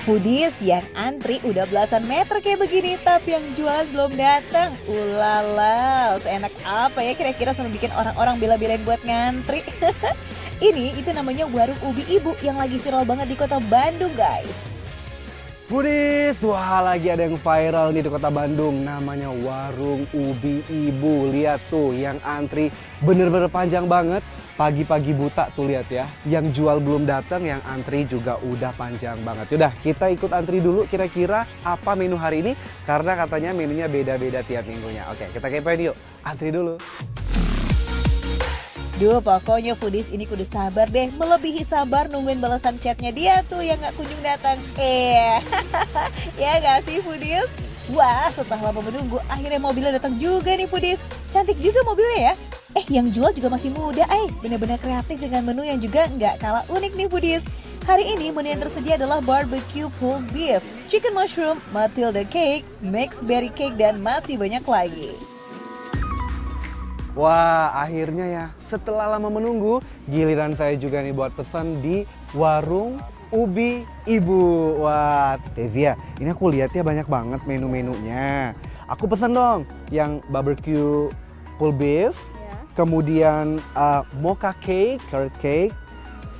Foodies yang antri udah belasan meter kayak begini, tapi yang jualan belum datang. Ulala, seenak apa ya kira-kira sama bikin orang-orang bela-belain buat ngantri. Ini itu namanya warung ubi ibu yang lagi viral banget di kota Bandung, guys. Foodies, wah lagi ada yang viral nih di kota Bandung, namanya warung ubi ibu. Lihat tuh yang antri bener-bener panjang banget. Pagi-pagi buta tuh lihat ya, yang jual belum datang, yang antri juga udah panjang banget. Yaudah kita ikut antri dulu kira-kira apa menu hari ini, karena katanya menunya beda-beda tiap minggunya. Oke kita kepoin yuk, antri dulu. Duh, pokoknya Foodies ini kudu sabar deh, melebihi sabar nungguin balasan chatnya dia tuh yang gak kunjung datang. Ya gak sih Foodies? Wah, setelah lama menunggu, akhirnya mobilnya datang juga nih Foodies. Cantik juga mobilnya ya. Yang jual juga masih muda, benar-benar kreatif dengan menu yang juga nggak kalah unik nih Foodies. Hari ini menu yang tersedia adalah barbecue pulled beef, chicken mushroom, Matilda cake, mixed berry cake, dan masih banyak lagi. Wah akhirnya ya, setelah lama menunggu, giliran saya juga nih buat pesan di warung ubi ibu. Wah Tezia, ini aku lihat ya banyak banget menu-menunya. Aku pesan dong yang barbecue pulled beef, kemudian mocha cake, carrot cake,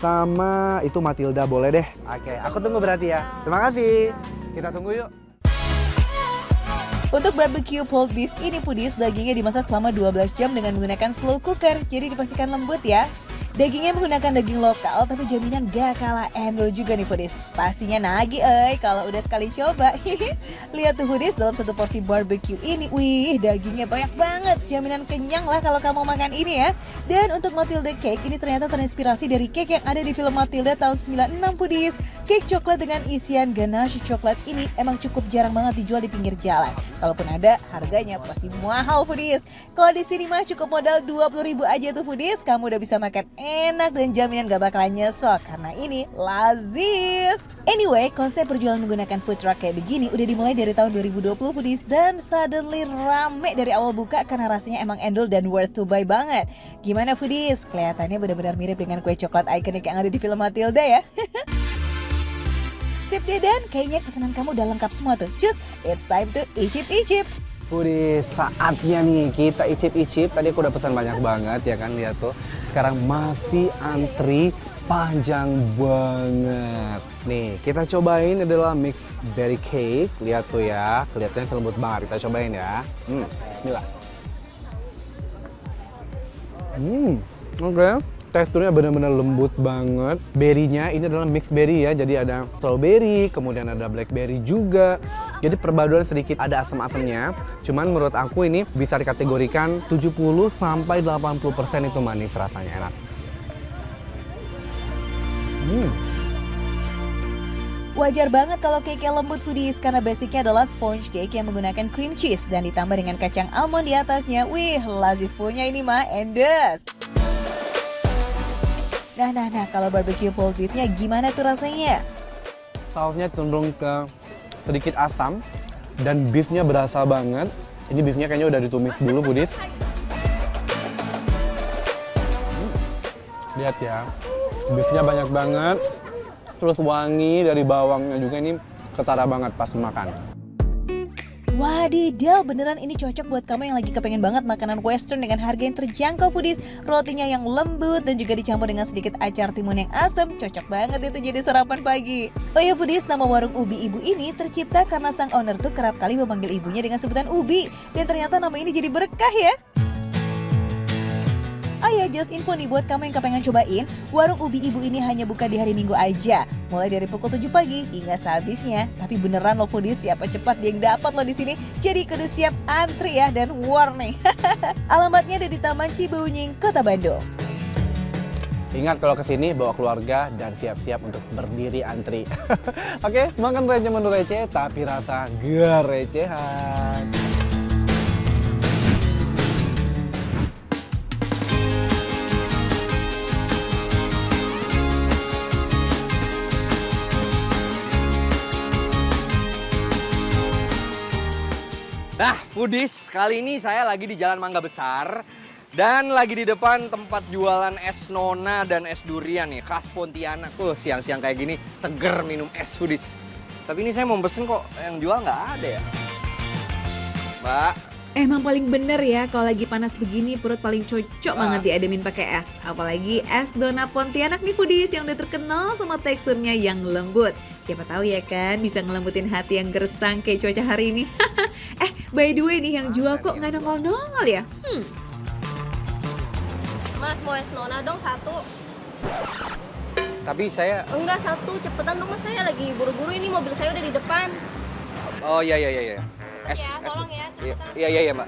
sama itu Matilda boleh deh. Oke, aku tunggu berarti ya. Terima kasih. Kita tunggu yuk. Untuk barbecue pulled beef ini Foodies, dagingnya dimasak selama 12 jam dengan menggunakan slow cooker, jadi dipastikan lembut ya. Dagingnya menggunakan daging lokal, tapi jaminan gak kalah endul juga nih Foodies. Pastinya nagih kalau udah sekali coba. Lihat tuh Foodies, dalam satu porsi barbecue ini, wih dagingnya banyak banget. Jaminan kenyang lah kalau kamu makan ini ya. Dan untuk Matilda cake, ini ternyata terinspirasi dari cake yang ada di film Matilda tahun 96 Foodies. Cake coklat dengan isian ganache coklat ini emang cukup jarang banget dijual di pinggir jalan. Kalaupun ada, harganya pasti mahal Foodies. Kalau di sini mah cukup modal 20.000 aja tuh Foodies, kamu udah bisa makan enak dan jaminan gak bakalan nyesel karena ini lazis. Anyway, konsep perjualan menggunakan food truck kayak begini udah dimulai dari tahun 2020 Foodies, dan suddenly rame dari awal buka karena rasanya emang endul dan worth to buy banget. Gimana Foodies? Kelihatannya benar-benar mirip dengan kue coklat ikonik yang ada di film Matilda ya. Sip deh, dan kayaknya pesanan kamu udah lengkap semua tuh. Cus, it's time to icip-icip. Foodies, saatnya nih kita icip-icip. Tadi aku udah pesan banyak banget ya kan, lihat tuh. Sekarang masih antri panjang banget. Nih, kita cobain adalah mixed berry cake. Lihat tuh ya, kelihatannya lembut banget. Kita cobain ya. Bismillah. Oke. Teksturnya benar-benar lembut banget. Berry-nya ini adalah mixed berry ya. Jadi ada strawberry, kemudian ada blackberry juga. Jadi perpaduan sedikit ada asam-asamnya. Cuman menurut aku ini bisa dikategorikan 70 sampai 80% itu manis rasanya, enak. Wajar banget kalau cake lembut Foodies, karena basicnya adalah sponge cake yang menggunakan cream cheese dan ditambah dengan kacang almond di atasnya. Wih, lazis punya ini mah, endes. Nah, kalau barbecue pulled beef-nya gimana tuh rasanya? Sausnya cenderung ke sedikit asam dan beefnya berasa banget. Ini beefnya kayaknya udah ditumis dulu Foodies. Lihat ya, beefnya banyak banget. Terus wangi dari bawangnya juga, ini ketara banget pas makan. Wadidaw, beneran ini cocok buat kamu yang lagi kepengen banget makanan western dengan harga yang terjangkau Foodies. Rotinya yang lembut dan juga dicampur dengan sedikit acar timun yang asam, cocok banget itu jadi sarapan pagi. Oh ya Foodies, nama warung ubi ibu ini tercipta karena sang owner tuh kerap kali memanggil ibunya dengan sebutan ubi. Dan ternyata nama ini jadi berkah ya. Oh ya, just info nih buat kamu yang kepengen cobain, warung ubi ibu ini hanya buka di hari Minggu aja, mulai dari pukul 7 pagi hingga sehabisnya. Tapi beneran loh Foodies, siapa cepat dia yang dapat loh di sini. Jadi kudu siap antri ya, dan warning. Alamatnya ada di Taman Cibeuying, Kota Bandung. Ingat kalau kesini bawa keluarga dan siap-siap untuk berdiri antri. Oke, makan receh menu receh tapi rasa gak recehan. Nah, Foodies, kali ini saya lagi di Jalan Mangga Besar dan lagi di depan tempat jualan es nona dan es durian nih, khas Pontianak. Tuh siang-siang kayak gini, seger minum es Foodies. Tapi ini saya mau pesen kok, yang jual nggak ada ya. Mbak, Emang paling bener ya kalau lagi panas begini perut paling cocok banget diademin pakai es. Apalagi es donat Pontianak nih foodies yang udah terkenal sama teksturnya yang lembut. Siapa tahu ya kan bisa ngelembutin hati yang gersang kayak cuaca hari ini. By the way nih yang jual kok nggak nongol-nongol ya? Mas mau es nona dong satu. tapi saya... Enggak satu, cepetan dong mas, saya lagi buru-buru ini mobil saya udah di depan. Oh iya. Ya, tolong ya, cepetan. Iya mbak,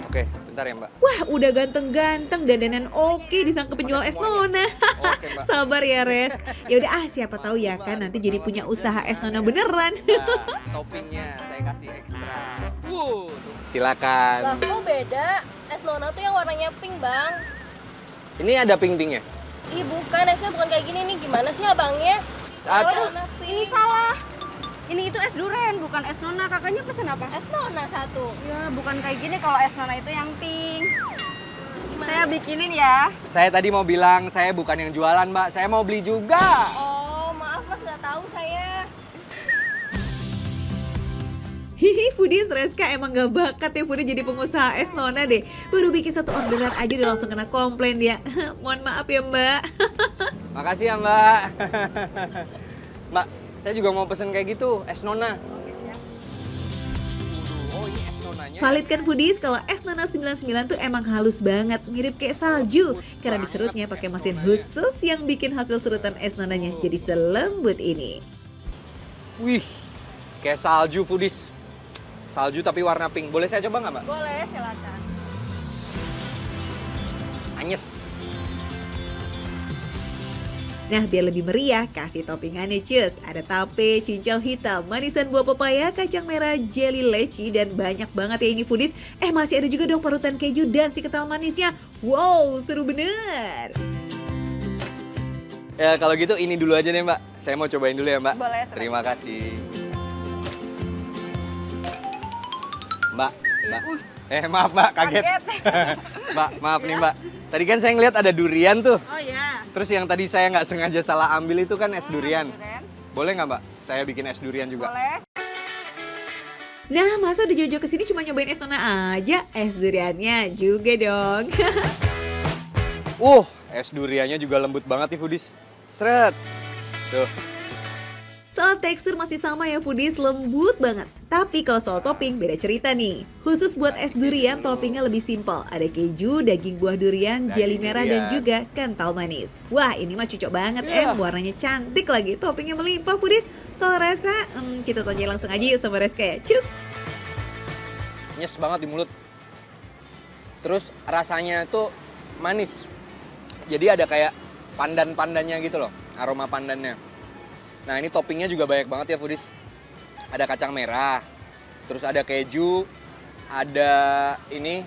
Oke, bentar ya mbak. Wah udah ganteng-ganteng dandanan oke disangka penjual es nona. Oke, Mbak. Sabar ya Res. Ya udah siapa tahu ya kan nanti jadi punya usaha es nona beneran. Nah, toppingnya saya kasih ekstra. Silakan. Lah kok beda? Es nona tuh yang warnanya pink bang. Ini ada pink-pinknya? Ih bukan, esnya bukan kayak gini nih, gimana sih abangnya? Warna pink. Ini salah. Ini itu es duren, bukan es nona. Kakaknya pesen apa? Es nona satu. Ya, bukan kayak gini. Kalau es nona itu yang pink. Saya bikinin ya. Saya tadi mau bilang saya bukan yang jualan mbak, saya mau beli juga. Oh maaf mas, nggak tahu saya. Hihi foodies, Reska emang gak bakat ya foodie jadi pengusaha es nona deh. Baru bikin satu orderan aja udah langsung kena komplain dia. Mohon maaf ya mbak. Makasih ya mbak. Mbak, saya juga mau pesen kayak gitu, es nona. Oh ini es nonanya. Valid kan foodies kalau es nona 99 tuh emang halus banget, mirip kayak salju. Karena diserutnya pakai mesin khusus yang bikin hasil serutan es nonanya jadi selembut ini. Wih, kayak salju foodies. Salju tapi warna pink. Boleh saya coba nggak mbak? Boleh, silakan. Anyes. Nah biar lebih meriah, kasih toppingannya cus. Ada tape, cincau hitam, manisan buah pepaya, kacang merah, jelly leci, dan banyak banget ya ini foodies. Masih ada juga dong parutan keju dan si kental manisnya. Wow, seru bener. Ya kalau gitu ini dulu aja deh mbak. Saya mau cobain dulu ya mbak. Boleh, silakan. Terima kasih. Mbak. Maaf mbak, kaget. Mbak, maaf nih mbak. Tadi kan saya ngeliat ada durian tuh. Oh ya. Terus yang tadi saya nggak sengaja salah ambil itu kan es durian. Duren. Boleh nggak mbak? Saya bikin es durian juga. Boleh. Nah masa udah jauh-jauh kesini cuma nyobain es nona aja, es duriannya juga dong. Es duriannya juga lembut banget nih foodies. Sret. Tuh. Soal tekstur masih sama ya foodies, lembut banget. Tapi kalau soal topping beda cerita nih. Khusus buat es durian toppingnya lebih simpel. Ada keju, daging buah durian, jelly merah dan juga kental manis. Wah ini mah cocok banget warnanya cantik lagi, toppingnya melimpah foodies. Soal rasa, kita tanya langsung aja yuk sama Reska ya. Cus! Nyes banget di mulut. Terus rasanya tuh manis. Jadi ada kayak pandan-pandannya gitu loh, aroma pandannya. Nah ini toppingnya juga banyak banget ya foodies. Ada kacang merah, terus ada keju, ada ini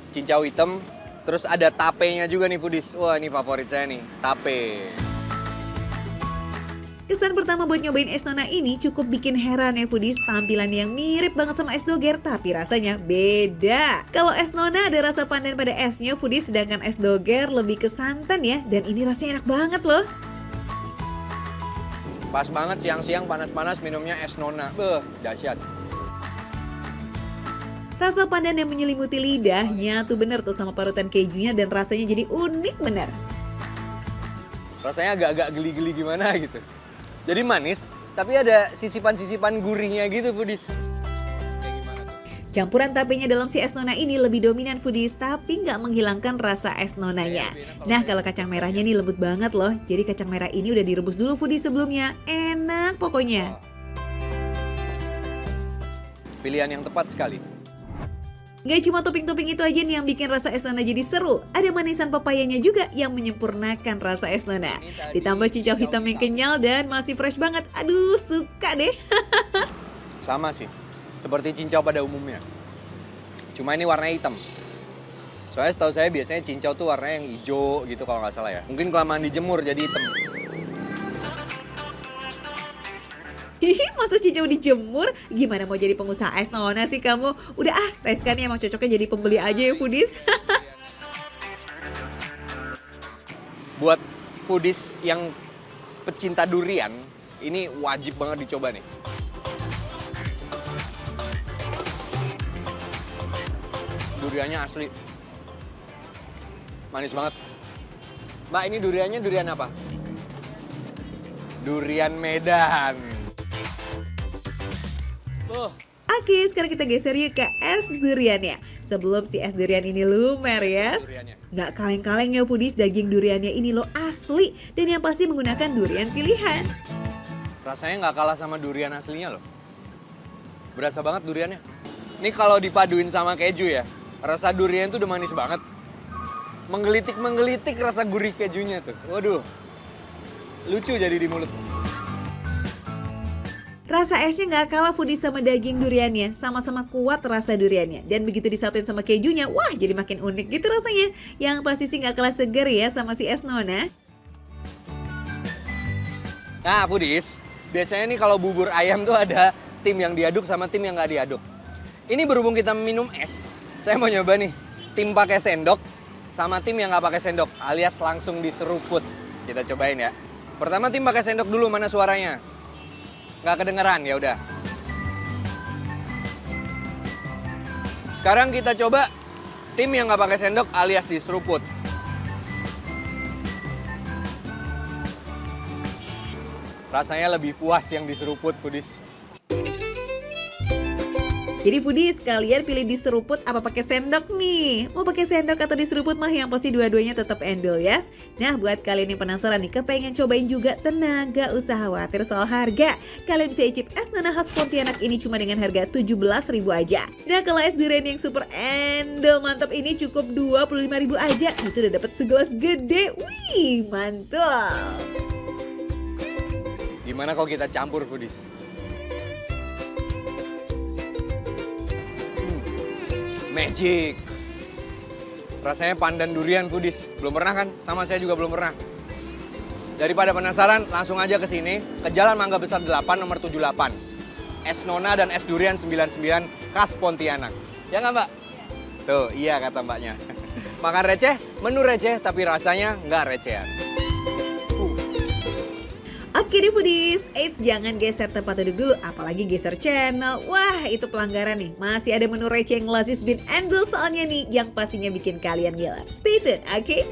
cincau hitam, terus ada tapenya juga nih foodies. Wah ini favorit saya nih, tape. Kesan pertama buat nyobain es nona ini cukup bikin heran ya foodies. Tampilan yang mirip banget sama es doger tapi rasanya beda. Kalau es nona ada rasa pandan pada esnya foodies, sedangkan es doger lebih ke santan ya. Dan ini rasanya enak banget loh. Pas banget siang-siang panas-panas minumnya es nona. Dahsyat. Rasa pandan yang menyelimuti lidahnya tuh bener tuh sama parutan kejunya dan rasanya jadi unik bener. Rasanya agak-agak geli-geli gimana gitu. Jadi manis, tapi ada sisipan-sisipan gurihnya gitu foodies. Campuran tapenya dalam si es nona ini lebih dominan foodies, tapi nggak menghilangkan rasa es nonanya. Nah kalau kacang merahnya nih lembut banget loh. Jadi kacang merah ini udah direbus dulu foodies sebelumnya. Enak pokoknya. Pilihan yang tepat sekali. Gak cuma topping-topping itu aja nih yang bikin rasa es nona jadi seru. Ada manisan papayanya juga yang menyempurnakan rasa es nona. Ditambah cincau hitam yang kenyal dan masih fresh banget. Aduh suka deh. Sama sih, seperti cincau pada umumnya. Cuma ini warnanya hitam. Soalnya setahu saya biasanya cincau tuh warnanya yang hijau gitu kalau nggak salah ya. Mungkin kelamaan dijemur jadi hitam. Hihi, masa cincau dijemur? Gimana mau jadi pengusaha es nona sih kamu? Udah Reska nih emang cocoknya jadi pembeli aja ya foodies. Buat foodies yang pecinta durian, Ini wajib banget dicoba nih. Duriannya asli. Manis banget. Mbak, ini duriannya durian apa? Durian Medan. Oke, sekarang kita geser yuk ke es duriannya. Sebelum si es durian ini lumer ya. Duriannya. Nggak kaleng-kaleng ya foodies, daging duriannya ini lo asli. Dan yang pasti menggunakan durian pilihan. Rasanya nggak kalah sama durian aslinya loh. Berasa banget duriannya. Ini kalau dipaduin sama keju ya, rasa durian tuh udah manis banget. Menggelitik-menggelitik rasa gurih kejunya tuh. Waduh, lucu jadi di mulut. Rasa esnya nggak kalah foodies sama daging duriannya. Sama-sama kuat rasa duriannya. Dan begitu disatuin sama kejunya, wah jadi makin unik gitu rasanya. Yang pasti sih nggak kalah seger ya sama si es Nona. Nah, foodies, biasanya nih kalau bubur ayam tuh ada tim yang diaduk sama tim yang nggak diaduk. Ini berhubung kita minum es, saya mau nyoba nih tim pakai sendok sama tim yang nggak pakai sendok, alias langsung diseruput. Kita cobain ya. Pertama tim pakai sendok dulu, mana suaranya? Nggak kedengeran, ya udah. Sekarang kita coba tim yang nggak pakai sendok alias diseruput. Rasanya lebih puas yang diseruput, foodies. Jadi foodies, kalian pilih diseruput apa pakai sendok nih? Mau pakai sendok atau diseruput mah yang pasti dua-duanya tetap endul ya. Nah, buat kalian yang penasaran nih, kepengen cobain juga, tenang, gak usah khawatir soal harga. Kalian bisa icip es Nona khas Pontianak ini cuma dengan harga 17.000 aja. Nah, kalau es durian yang super endul mantap ini cukup 25.000 aja. Itu udah dapat segelas gede. Wih, mantap. Gimana kalau kita campur, foodies? Magic. Rasanya pandan durian, foodies. Belum pernah kan? Sama saya juga belum pernah. Daripada penasaran, langsung aja ke sini, ke Jalan Mangga Besar 8 nomor 78. Es Nona dan es durian 99 khas Pontianak. Ya nggak, Mbak? Tuh, iya kata Mbaknya. Makan receh, menu receh, tapi rasanya nggak recehan. Oke deh foodies, eits jangan geser tempat duduk dulu, apalagi geser channel. Wah itu pelanggaran nih, masih ada menu receh yang lazis bin endul soalnya nih, yang pastinya bikin kalian gila. Stay tune, oke?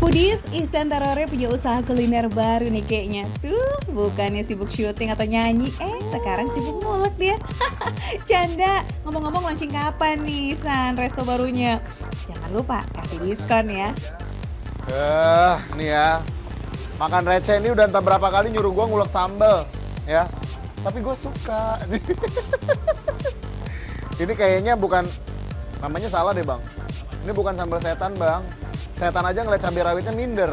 Foodies, Ihsan Tarore punya usaha kuliner baru nih kayaknya. Tuh, bukannya sibuk syuting atau nyanyi, sekarang sibuk ngulek dia. Canda, ngomong-ngomong launching kapan nih Ihsan resto barunya? Psst, jangan lupa kasih diskon ya. Nih ya, makan receh ini udah entah berapa kali nyuruh gue ngulek sambel, ya. Tapi gue suka. Ini kayaknya bukan, namanya salah deh bang. Ini bukan sambal setan bang. Setan aja ngeliat cabai rawitnya minder.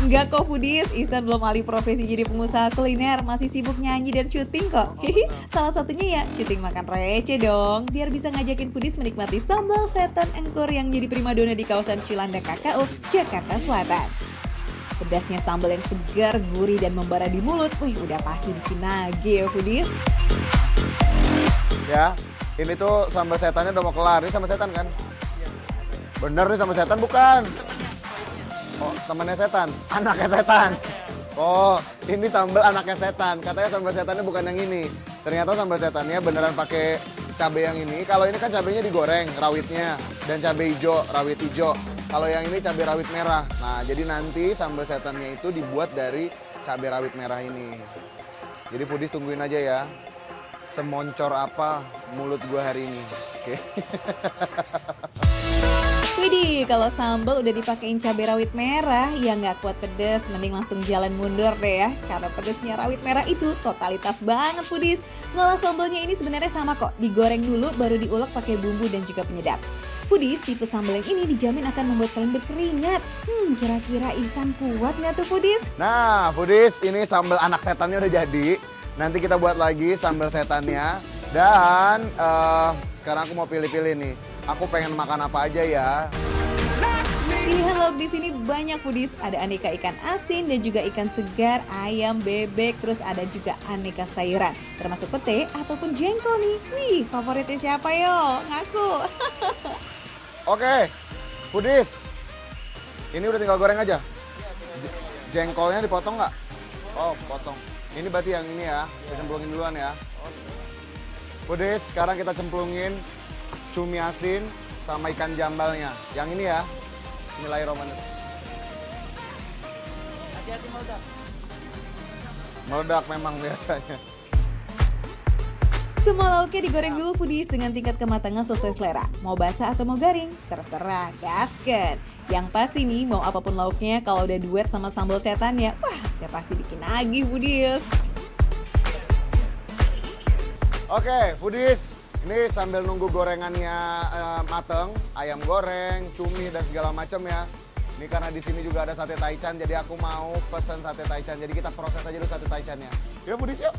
Enggak kok foodies, Ihsan belum alih profesi jadi pengusaha kuliner, masih sibuk nyanyi dan syuting kok. Salah satunya ya syuting makan receh dong, biar bisa ngajakin foodies menikmati sambal setan engkur yang jadi primadona di kawasan Cilandak KKU, Jakarta Selatan. Pedasnya sambal yang segar, gurih dan membara di mulut, wih udah pasti bikin nagih ya foodies. Ya, ini tuh sambal setannya udah mau kelar. Ini sambal setan kan? Bener nih sambal setan bukan? Oh, temannya setan, anaknya setan. Oh, ini sambal anaknya setan. Katanya sambal setannya bukan yang ini. Ternyata sambal setannya beneran pakai cabai yang ini. Kalau ini kan cabainya digoreng, rawitnya. Dan cabai hijau, rawit hijau. Kalau yang ini cabai rawit merah. Nah, jadi nanti sambal setannya itu dibuat dari cabai rawit merah ini. Jadi foodies tungguin aja ya. Semoncor apa mulut gue hari ini. Oke. Widih, kalau sambal udah dipakein cabai rawit merah, ya nggak kuat pedes, mending langsung jalan mundur deh ya. Karena pedesnya rawit merah itu totalitas banget foodies. Ngolah sambalnya ini sebenarnya sama kok, digoreng dulu baru diulek pakai bumbu dan juga penyedap. Foodies, tipe sambal yang ini dijamin akan membuat kalian berkeringat. Kira-kira Ihsan kuat nggak tuh foodies? Nah, foodies, ini sambal anak setannya udah jadi. Nanti kita buat lagi sambal setannya. Dan sekarang aku mau pilih-pilih nih. Aku pengen makan apa aja ya. Pilihan lauk di sini banyak foodies, ada aneka ikan asin dan juga ikan segar, ayam, bebek, terus ada juga aneka sayuran, termasuk pete ataupun jengkol nih. Wih, favoritnya siapa yo? Ngaku. Oke, foodies. Ini udah tinggal goreng aja. Jengkolnya dipotong nggak? Oh, potong. Ini berarti yang ini ya, kita cemplungin duluan ya. Foodies, sekarang kita cemplungin cumi asin sama ikan jambalnya. Yang ini ya. Bismillahirrahmanirrahim. Hati-hati meledak. Meledak memang biasanya. Semua lauknya digoreng dulu foodies dengan tingkat kematangan sesuai selera. Mau basah atau mau garing, terserah, gasken. Yang pasti nih, mau apapun lauknya, kalau udah duet sama sambal setannya, wah udah pasti bikin nagih foodies. Oke, foodies. Ini sambil nunggu gorengannya mateng, ayam goreng, cumi dan segala macam ya. Ini karena di sini juga ada sate taichan, jadi aku mau pesen sate taichan. Jadi kita proses aja dulu sate taichannya. Yuk foodies yuk.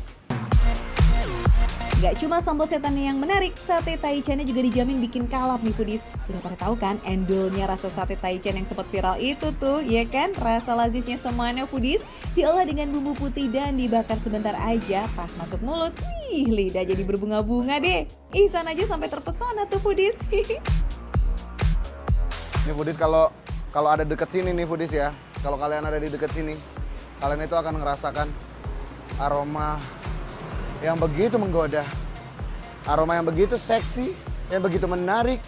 Gak cuma sambal setannya yang menarik, sate taichannya juga dijamin bikin kalap nih foodies. Udah pada tahu kan endulnya rasa sate taichan yang sempat viral itu tuh, ya kan? Rasa lazisnya semuanya foodies diolah dengan bumbu putih dan dibakar sebentar aja. Pas masuk mulut, wih lidah jadi berbunga-bunga deh. Ihsan aja sampai terpesona tuh foodies. Ini foodies kalau ada deket sini nih foodies ya. Kalau kalian ada di deket sini, kalian itu akan ngerasakan aroma yang begitu menggoda. Aroma yang begitu seksi, yang begitu menarik,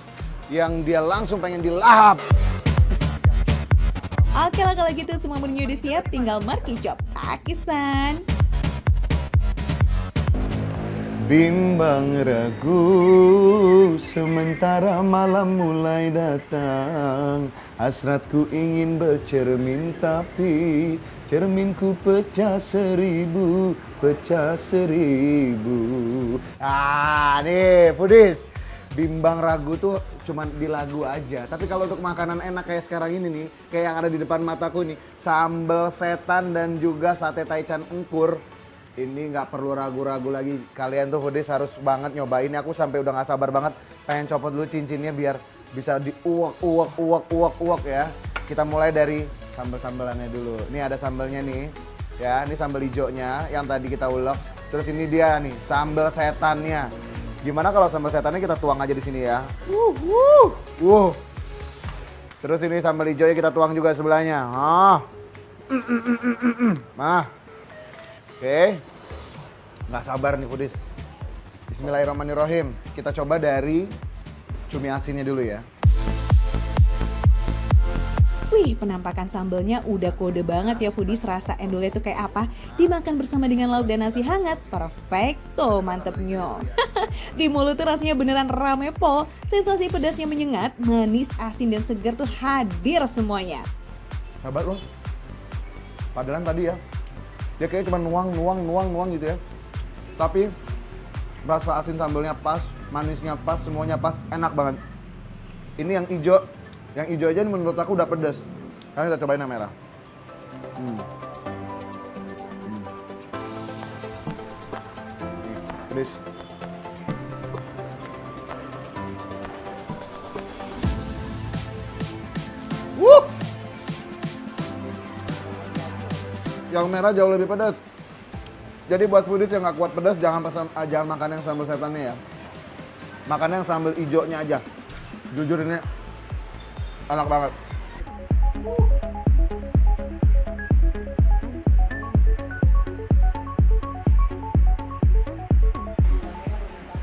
yang dia langsung pengen dilahap. Oke lah kalau gitu semua menunya udah siap, tinggal marki job. Takisan. Bimbang ragu sementara malam mulai datang. Hasratku ingin bercermin tapi cerminku pecah seribu. Ah nih foodies. Bimbang ragu tuh cuman di lagu aja. Tapi kalau untuk makanan enak kayak sekarang ini nih, kayak yang ada di depan mataku nih, sambal setan dan juga sate taichan engkur. Ini nggak perlu ragu-ragu lagi. Kalian tuh foodies harus banget nyobain. Aku sampai udah nggak sabar banget pengen copot dulu cincinnya biar bisa diuak ya. Kita mulai dari sambal-sambalannya dulu. Ini ada sambalnya nih. Ya, ini sambal hijaunya yang tadi kita ulek. Terus ini dia nih, sambal setannya. Gimana kalau sambal setannya kita tuang aja di sini ya. Terus ini sambal hijaunya kita tuang juga sebelahnya. Oke. Nggak sabar nih foodies. Bismillahirrahmanirrahim. Kita coba dari cumi asinnya dulu ya. Wih, penampakan sambalnya udah kode banget ya foodies. Rasa endolnya tuh kayak apa? Dimakan bersama dengan lauk dan nasi hangat, perfecto, mantepnya. Di mulut tuh rasanya beneran rame pol. Sensasi pedasnya menyengat, manis, asin, dan segar tuh hadir semuanya. Sahabat loh. Padahal tadi ya, dia kayaknya cuma nuang gitu ya. Tapi rasa asin sambalnya pas, manisnya pas, semuanya pas, enak banget. Ini yang hijau. Yang hijau aja menurut aku udah pedas. Sekarang kita cobain yang merah. Pedas. Yang merah jauh lebih pedas. Jadi buat foodies yang nggak kuat pedas jangan makan yang sambal setannya ya. Makan yang sambal hijaunya aja. Jujur ini enak banget.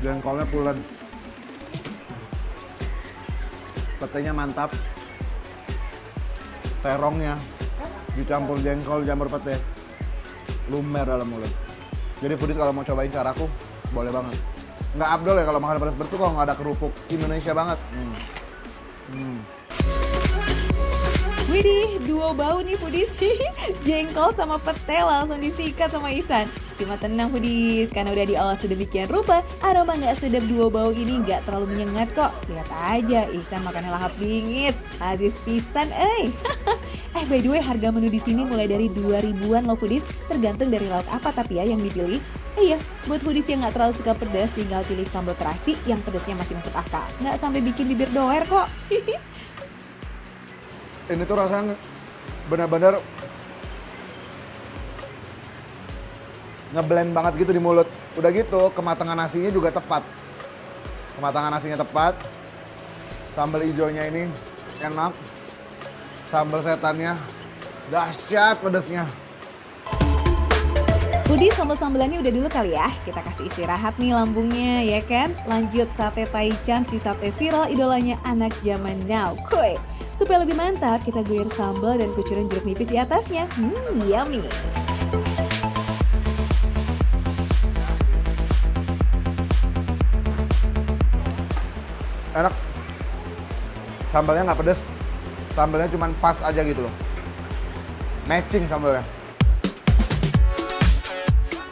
Jengkolnya pulen. Petenya mantap. Terongnya dicampur jengkol, dicampur pete. Lumer dalam mulut. Jadi foodies kalau mau cobain caraku, boleh banget. Nggak abdol ya kalau makan pedas-pedas tuh kalau nggak ada kerupuk. Indonesia banget. Widih, duo bau nih foodies. Jengkol sama pete langsung disikat sama Ihsan. Cuma tenang foodies, karena udah diolah sedemikian rupa, aroma nggak sedap duo bau ini nggak terlalu menyengat kok. Lihat aja, Ihsan makannya lahap bingit. Aziz pisan, by the way, harga menu di sini mulai dari 2.000-an loh foodies, tergantung dari lauk apa tapi ya yang dipilih. Iya, buat foodies yang nggak terlalu suka pedas, tinggal pilih sambal terasi yang pedasnya masih masuk akal. Nggak sampai bikin bibir doer kok. Ini tuh rasanya benar-benar ngeblend banget gitu di mulut. Udah gitu, kematangan nasinya juga tepat. Kematangan nasinya tepat. Sambal hijaunya ini enak. Sambal setannya dahsyat pedasnya. Foodies, sambal-sambalannya udah dulu kali ya. Kita kasih istirahat nih lambungnya, ya kan? Lanjut sate taichan, si sate viral idolanya anak zaman now. Kuy. Supaya lebih mantap, kita guyur sambal dan kucuran jeruk nipis di atasnya. Yummy. Enak. Sambalnya nggak pedes. Sambalnya cuma pas aja gitu loh. Matching sambalnya.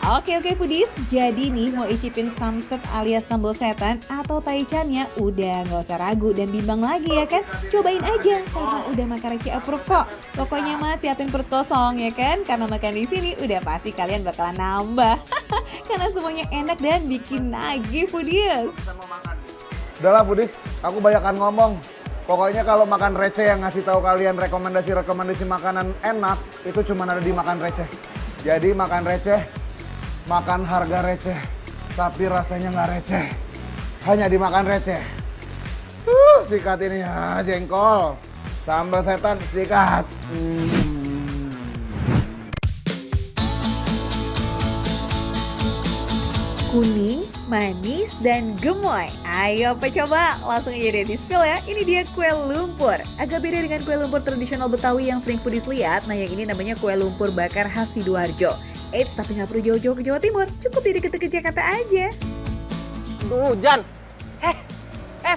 Oke foodies, jadi nih mau icipin samset alias sambal setan atau taichannya udah nggak usah ragu dan bimbang lagi ya kan? Cobain aja karena udah makan Reci approve kok. Pokoknya mah siapin perut kosong ya kan? Karena makan di sini udah pasti kalian bakalan nambah. Karena semuanya enak dan bikin nagih foodies. Udahlah Foodies, aku banyakan ngomong. Pokoknya kalau makan receh yang ngasih tahu kalian rekomendasi makanan enak itu cuma ada di Makan Receh. Jadi makan receh, makan harga receh, tapi rasanya nggak receh. Hanya di Makan Receh. Sikat ini ya, jengkol. Sambal setan, sikat. Kuning, manis, dan gemoy. Ayo apa coba? Langsung aja deh di spill ya. Ini dia kue lumpur. Agak beda dengan kue lumpur tradisional Betawi yang sering foodies lihat. Nah yang ini namanya kue lumpur bakar khas Sidoarjo. Eits, tapi nggak perlu jauh-jauh ke Jawa Timur. Cukup di deket-deket Jakarta aja. Hujan.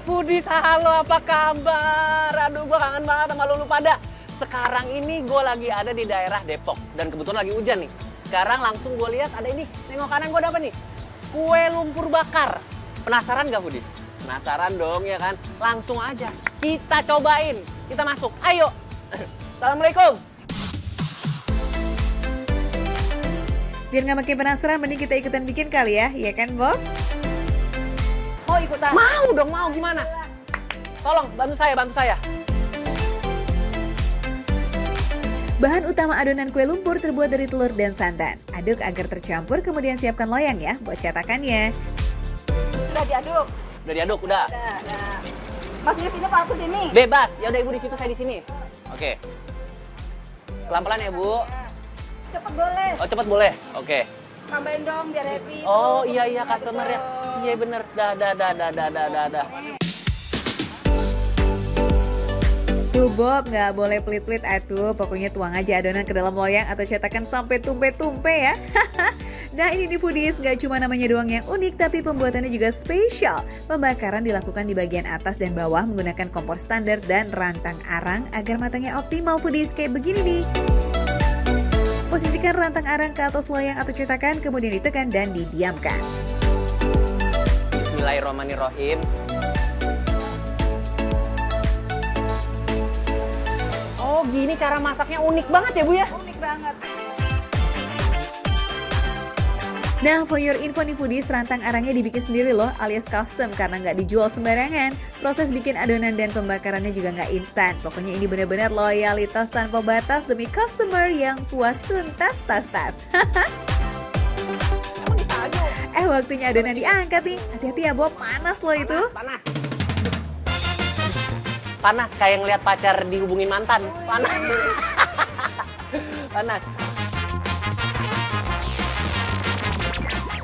Foodies, halo apa kabar? Aduh, gue kangen banget sama lu pada. Sekarang ini gue lagi ada di daerah Depok. Dan kebetulan lagi hujan nih. Sekarang langsung gue lihat ada ini. Tengok kanan gue dapet nih. Kue lumpur bakar. Penasaran gak Foodies? Penasaran dong ya kan? Langsung aja. Kita cobain. Kita masuk. Ayo. Assalamualaikum. Biar nggak makin penasaran, mending kita ikutan bikin kali ya. Iya kan Bob? Mau ikutan? Mau dong, mau gimana? Tolong bantu saya. Bahan utama adonan kue lumpur terbuat dari telur dan santan. Aduk agar tercampur, kemudian siapkan loyang ya buat cetakannya. Udah diaduk. Udah diaduk, udah. Udah. Mas di sini apa aku sini? Bebas. Ya udah Ibu di situ, saya di sini. Oke. Pelan-pelan ya, Bu. Cepet boleh. Oh, cepat boleh. Oke. Tambahin dong biar happy. Oh, iya customer ya. Iya bener. Dah. Tuh Bob, nggak boleh pelit-pelit atuh. Pokoknya tuang aja adonan ke dalam loyang atau cetakan sampai tumpe-tumpe ya. Nah ini nih Foodies, nggak cuma namanya doang yang unik, tapi pembuatannya juga spesial. Pembakaran dilakukan di bagian atas dan bawah menggunakan kompor standar dan rantang arang agar matangnya optimal Foodies kayak begini nih. Posisikan rantang arang ke atas loyang atau cetakan, kemudian ditekan dan didiamkan. Bismillahirrahmanirrahim. Oh gini cara masaknya unik banget ya Bu ya? Unik banget. Nah, for your info nih Foodies, rantang arangnya dibikin sendiri loh alias custom karena nggak dijual sembarangan. Proses bikin adonan dan pembakarannya juga nggak instan. Pokoknya ini benar-benar loyalitas tanpa batas demi customer yang puas tuntas tas. Waktunya adonan diangkat nih. Hati-hati ya Bob, panas loh itu. Panas kayak ngeliat pacar dihubungin mantan. Panas.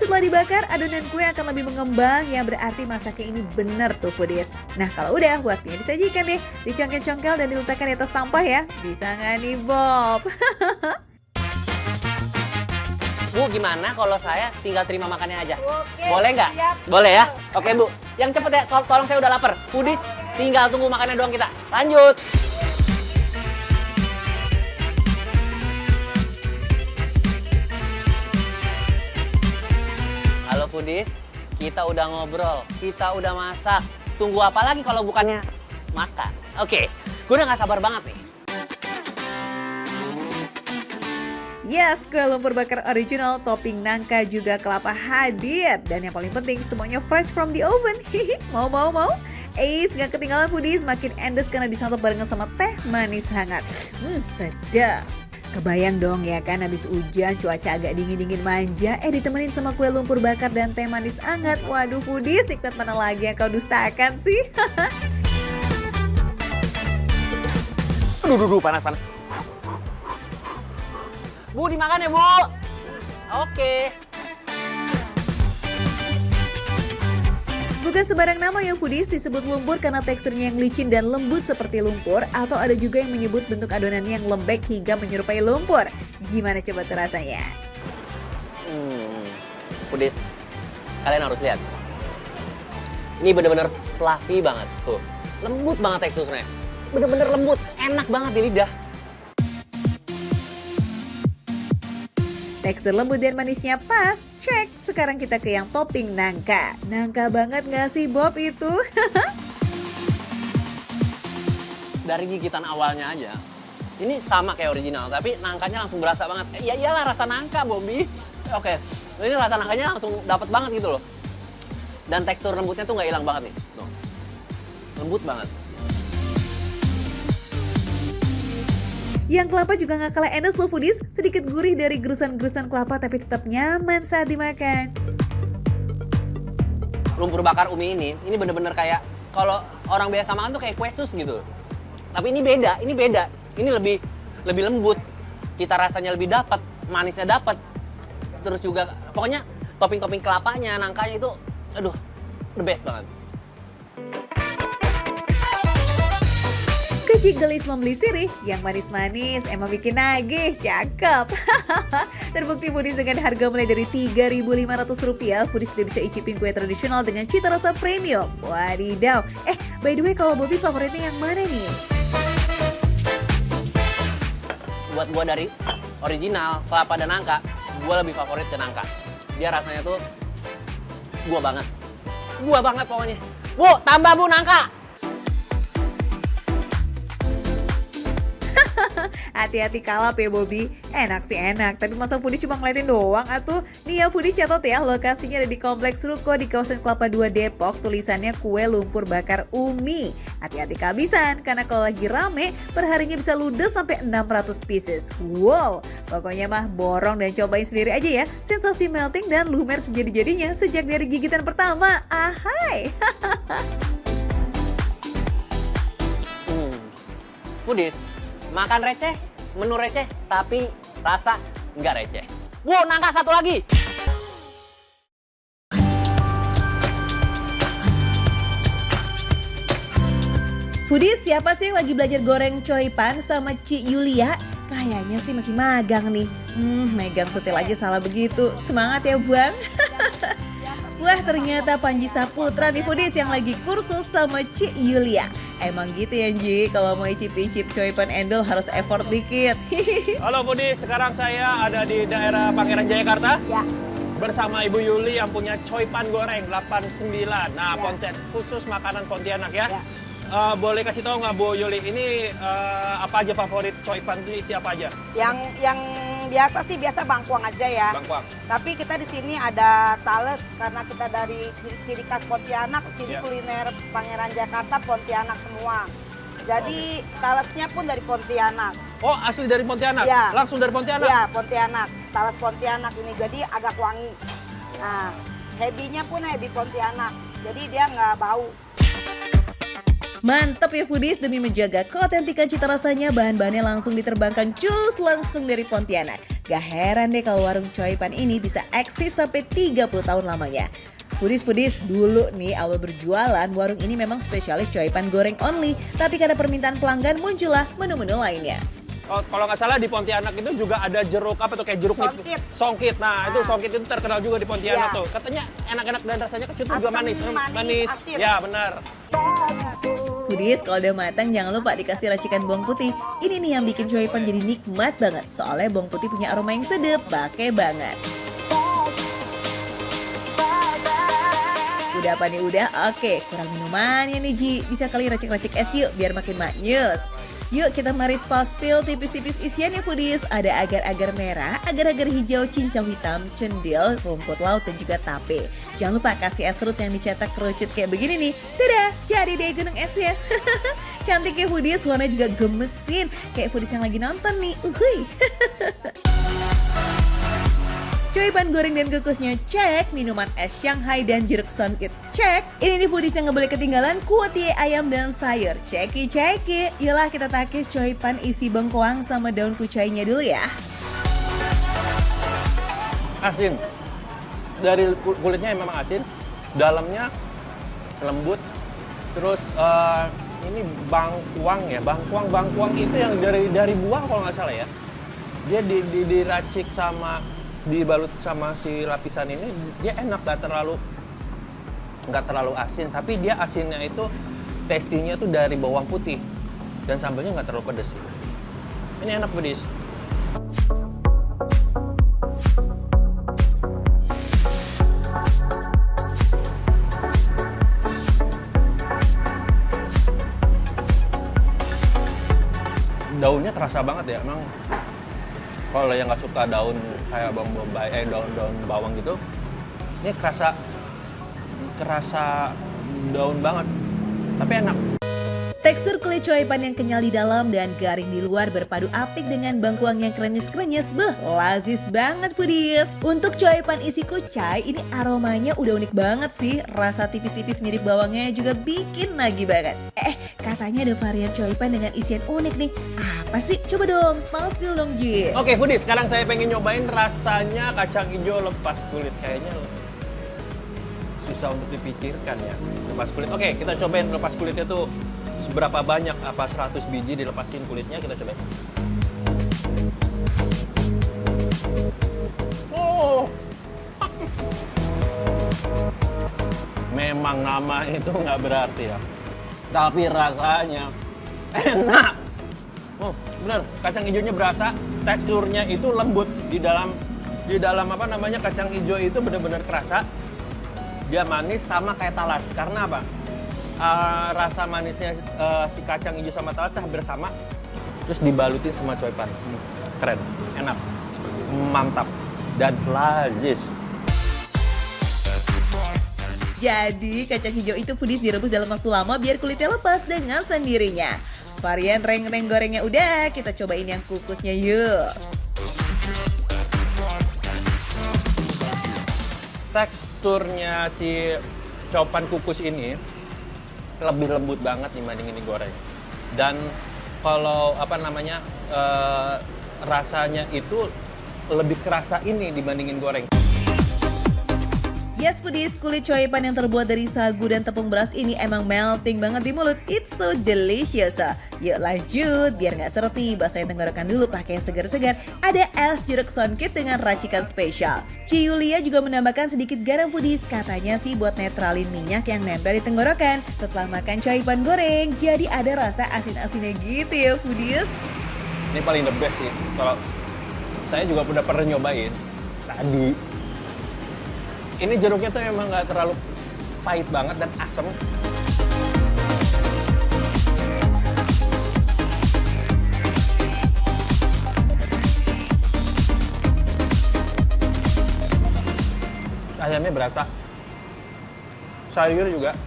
Setelah dibakar, adonan kue akan lebih mengembang, yang berarti masaknya ini bener tuh Foodies. Nah kalau udah, waktunya disajikan deh. Dicongkel-congkel dan diletakkan di atas tampah ya. Bisa nggak nih Bob? Bu gimana kalau saya tinggal terima makannya aja? Oke, Boleh nggak? siap. Boleh ya? Oke Bu, yang cepet ya, tolong saya udah lapar. Foodies, tinggal tunggu makannya doang kita. Lanjut. Halo Foodies, kita udah ngobrol, kita udah masak. Tunggu apa lagi kalau bukannya makan? Oke, gue udah gak sabar banget nih. Yes, kue lumpur bakar original, topping nangka juga kelapa hadir. Dan yang paling penting, semuanya fresh from the oven. Mau? Eits, gak ketinggalan foodies, makin endes karena disantap barengan sama teh manis hangat. Sedap. Kebayang dong ya kan, habis hujan, cuaca agak dingin-dingin manja, ditemenin sama kue lumpur bakar dan teh manis hangat. Waduh foodies, nikmat mana lagi yang kau dustakan sih? Aduh, panas. Bu, dimakan ya, Bu? Oke. Bukan sembarang nama yang foodies disebut lumpur karena teksturnya yang licin dan lembut seperti lumpur, atau ada juga yang menyebut bentuk adonannya yang lembek hingga menyerupai lumpur. Gimana coba tuh rasanya? Foodies, kalian harus lihat. Ini bener-bener fluffy banget, tuh. Lembut banget teksturnya. Bener-bener lembut, enak banget di lidah. Tekstur lembut dan manisnya pas, cek. Sekarang kita ke yang topping nangka. Nangka banget gak sih Bob itu? Dari gigitan awalnya aja, ini sama kayak original, tapi nangkanya langsung berasa banget. Ya iyalah rasa nangka, Bobby. Oke, ini rasa nangkanya langsung dapat banget gitu loh. Dan tekstur lembutnya tuh nggak hilang banget nih. Tuh. Lembut banget. Yang kelapa juga gak kalah enak loh foodies, sedikit gurih dari gerusan-gerusan kelapa tapi tetap nyaman saat dimakan. Lumpur bakar Umi ini bener-bener kayak kalau orang biasa makan tuh kayak kue sus gitu. Tapi ini beda. Ini lebih lembut. Cita rasanya lebih dapat, manisnya dapat. Terus juga pokoknya topping-topping kelapanya, nangkanya itu aduh, the best banget. Kecik gelis membeli sirih, yang manis-manis emang bikin nagih, cakep. Terbukti foodies dengan harga mulai dari Rp3.500, foodies sudah bisa icipin kue tradisional dengan cita rasa premium. Wadidaw. By the way, kalau Bobby favoritnya yang mana nih? Buat gua dari original, kelapa dan nangka, gua lebih favorit ke nangka. Dia rasanya tuh gua banget pokoknya. Bu, tambah Bu nangka. Hati-hati kalap ya Bobby. Enak sih enak, tapi masa foodies cuma ngeliatin doang atuh. Nih ya foodies, catat ya, lokasinya ada di Kompleks Ruko di kawasan Kelapa II Depok. Tulisannya kue lumpur bakar Umi. Hati-hati kehabisan, karena kalau lagi rame, perharinya bisa ludes sampai 600 pieces. Wow, pokoknya mah borong dan cobain sendiri aja ya. Sensasi melting dan lumer sejadi-jadinya sejak dari gigitan pertama. Ahai. Foodies, makan receh, menu receh, tapi rasa nggak receh. Bu, nangka satu lagi. Foodies, siapa sih yang lagi belajar goreng coipan sama Ci Yulia? Kayaknya sih masih magang nih. Megang sutil aja salah begitu. Semangat ya Bang. Wah, ternyata Panji Saputra nih foodies yang lagi kursus sama Ci Yulia. Emang gitu ya Ji, kalau mau icip-icip coipan endol harus effort dikit. Halo foodies, sekarang saya ada di daerah Pangeran Jayakarta. Ya. Bersama Ibu Yuli yang punya coipan goreng 89. Nah, konten khusus makanan Pontianak ya. Boleh kasih tahu nggak Bu Yuli, ini apa aja favorit coipan itu isi apa aja? Yang biasa bangkuang aja ya. Bangkuang. Tapi kita di sini ada tales karena kita dari ciri khas Pontianak, ciri kuliner Pangeran Jakarta Pontianak semua. Jadi talesnya pun dari Pontianak. Oh, asli dari Pontianak? Ya. Langsung dari Pontianak? Iya, Pontianak. Tales Pontianak ini jadi agak wangi. Nah, hebinya pun hebi Pontianak. Jadi dia nggak bau. Mantap ya foodies, demi menjaga keautentikan cita rasanya, bahan-bahannya langsung diterbangkan cus langsung dari Pontianak. Gak heran deh kalau warung coipan ini bisa eksis sampai 30 tahun lamanya. Foodies, dulu nih awal berjualan, warung ini memang spesialis coipan goreng only. Tapi karena permintaan pelanggan muncullah menu-menu lainnya. Kalau nggak salah di Pontianak itu juga ada jeruk apa tuh, kayak jeruk Songkit. Songkit. Nah, itu songkit itu terkenal juga di Pontianak Ya. tuh. Katanya enak-enak dan rasanya kecut juga Asam, manis. manis, asin. Ya, benar. Foodies, kalau udah matang jangan lupa dikasih racikan bawang putih. Ini nih yang bikin coipan jadi nikmat banget. Soalnya bawang putih punya aroma yang sedap, pakai banget. Udah apa nih? Udah? Oke, kurang minumannya nih Ji. Bisa kali racik-racik es yuk biar makin maknyus. Yuk kita mari spil tipis-tipis isiannya foodies. Ada agar-agar merah, agar-agar hijau, cincau hitam, cendil, rumput laut dan juga tape. Jangan lupa kasih es serut yang dicetak kerucut kayak begini nih. Dadah, jadi deh gunung esnya. Cantik ya foodies, warna juga gemesin. Kayak foodies yang lagi nonton nih. Uhuy. Coipan goreng dan kukusnya cek, minuman es Shanghai dan jeruk songkit cek. Ini nih foodies yang gak boleh ketinggalan, kuotie ayam dan sayur. Ceki. Yalah kita takis coipan isi bengkoang sama daun kucainya dulu ya. Asin. Dari kulitnya memang asin, dalamnya lembut. Terus ini bangkuang ya, bangkuang itu yang dari buah kalau nggak salah ya. Dia diracik sama dibalut sama si lapisan ini, dia enak, nggak terlalu asin, tapi dia asinnya itu tastinya tuh dari bawang putih dan sambalnya nggak terlalu pedes. Ini enak pedis. Daunnya kerasa banget ya, emang. Kalau yang nggak suka daun kayak bawang bombay, daun bawang gitu, ini kerasa daun banget, tapi enak. Tekstur kulit coipan yang kenyal di dalam dan garing di luar berpadu apik dengan bangkuang yang krenyes-krenyes. Lazis banget foodies. Untuk coipan isi kucai, ini aromanya udah unik banget sih. Rasa tipis-tipis mirip bawangnya juga bikin nagih banget. Katanya ada varian coipan dengan isian unik nih. Apa sih? Coba dong, spill dong Ji. Oke foodies, sekarang saya pengen nyobain rasanya kacang hijau lepas kulit. Kayaknya susah untuk dipikirkan ya, lepas kulit. Oke, kita cobain lepas kulitnya tuh seberapa banyak, apa 100 biji dilepasin kulitnya, kita cobain. Oh, memang nama itu nggak berarti ya, tapi rasanya enak. Oh, bener, kacang hijaunya berasa, teksturnya itu lembut di dalam apa namanya kacang hijau itu benar-benar kerasa. Dia manis sama kayak talas. Karena apa? Rasa manisnya si kacang hijau sama talas hampir sama. Terus dibalutin sama coipan. Keren, enak, mantap, dan lazis. Jadi kacang hijau itu foodies direbus dalam waktu lama biar kulitnya lepas dengan sendirinya. Varian reng-reng gorengnya udah, kita cobain yang kukusnya yuk. Teksturnya si copan kukus ini lebih lembut banget dibandingin digoreng. Dan kalau apa namanya rasanya itu lebih kerasa ini dibandingin goreng. Yes foodies, kulit coipan yang terbuat dari sagu dan tepung beras ini emang melting banget di mulut. It's so delicious. Yuk lanjut, biar nggak seret nih, basahin tenggorokan dulu pakai yang segar-segar. Ada es jeruk songkit dengan racikan spesial. Ci Yulia juga menambahkan sedikit garam foodies, katanya sih buat netralin minyak yang nempel di tenggorokan. Setelah makan coipan goreng, jadi ada rasa asin-asinnya gitu ya foodies. Ini paling the best sih. Kalau saya juga udah pernah nyobain tadi. Ini jeruknya tuh emang nggak terlalu pahit banget dan asem. Ayamnya berasa, sayur juga.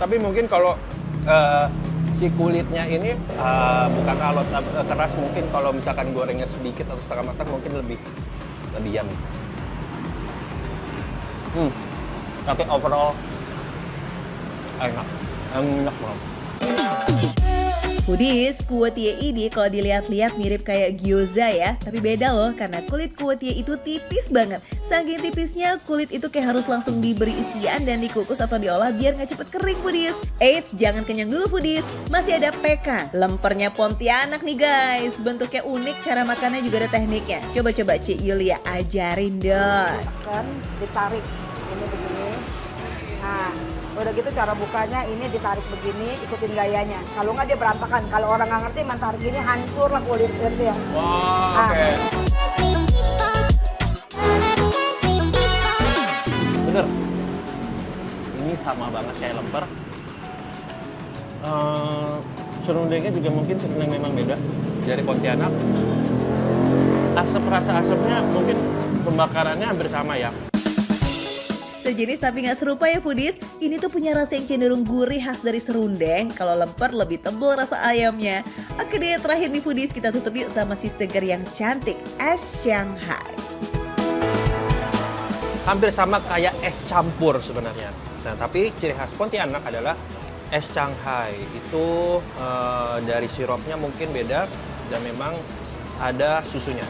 Tapi mungkin kalau si kulitnya ini bukan alot keras, mungkin kalau misalkan gorengnya sedikit atau setengah matang mungkin lebih yummy. Tapi overall enak banget. Foodies, kuotie ini kalau dilihat-lihat mirip kayak gyoza ya. Tapi beda loh, karena kulit kuotie itu tipis banget. Saking tipisnya, kulit itu kayak harus langsung diberi isian dan dikukus atau diolah biar nggak cepet kering foodies. Eits, jangan kenyang dulu foodies. Masih ada peka, lempernya Pontianak nih guys. Bentuknya unik, cara makannya juga ada tekniknya. Coba-coba Ci Yulia ajarin dong. Kan ditarik ini begini. Nah, udah gitu cara bukanya ini ditarik begini, ikutin gayanya. Kalau nggak dia berantakan. Kalau orang nggak ngerti, main tarik gini hancur lah kulit gitu ya. Wow, oke. Bener. Ini sama banget kayak lemper. serundengnya juga mungkin serundeng memang beda dari Pontianak. Rasa asapnya mungkin pembakarannya hampir sama ya. Sejenis tapi nggak serupa ya foodies. Ini tuh punya rasa yang cenderung gurih khas dari serundeng. Kalau lemper lebih tebal rasa ayamnya. Oke deh, terakhir nih foodies, kita tutup yuk sama si segar yang cantik, es Shanghai. Hampir sama kayak es campur sebenarnya. Nah, tapi ciri khas Pontianak adalah es Shanghai. Itu dari sirupnya mungkin beda dan memang ada susunya.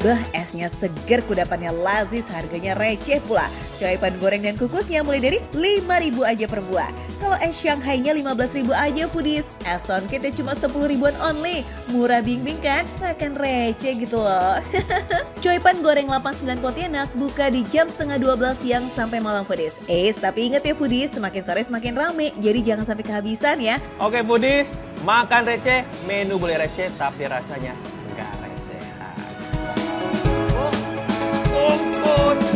Bah, esnya seger, kudapannya lazis, harganya receh pula. Coipan goreng dan kukusnya mulai dari 5.000 aja per buah. Kalau es Shanghai-nya 15.000 aja foodies. Es songketnya cuma 10 ribuan only. Murah bing-bing kan? Makan receh gitu loh. Coipan goreng 89 Pontianak buka di jam setengah 12 siang sampai malam foodies. Tapi inget ya foodies, semakin sore semakin rame. Jadi jangan sampai kehabisan ya. Oke foodies, makan receh, menu boleh receh tapi rasanya nggak recehan. Bungkus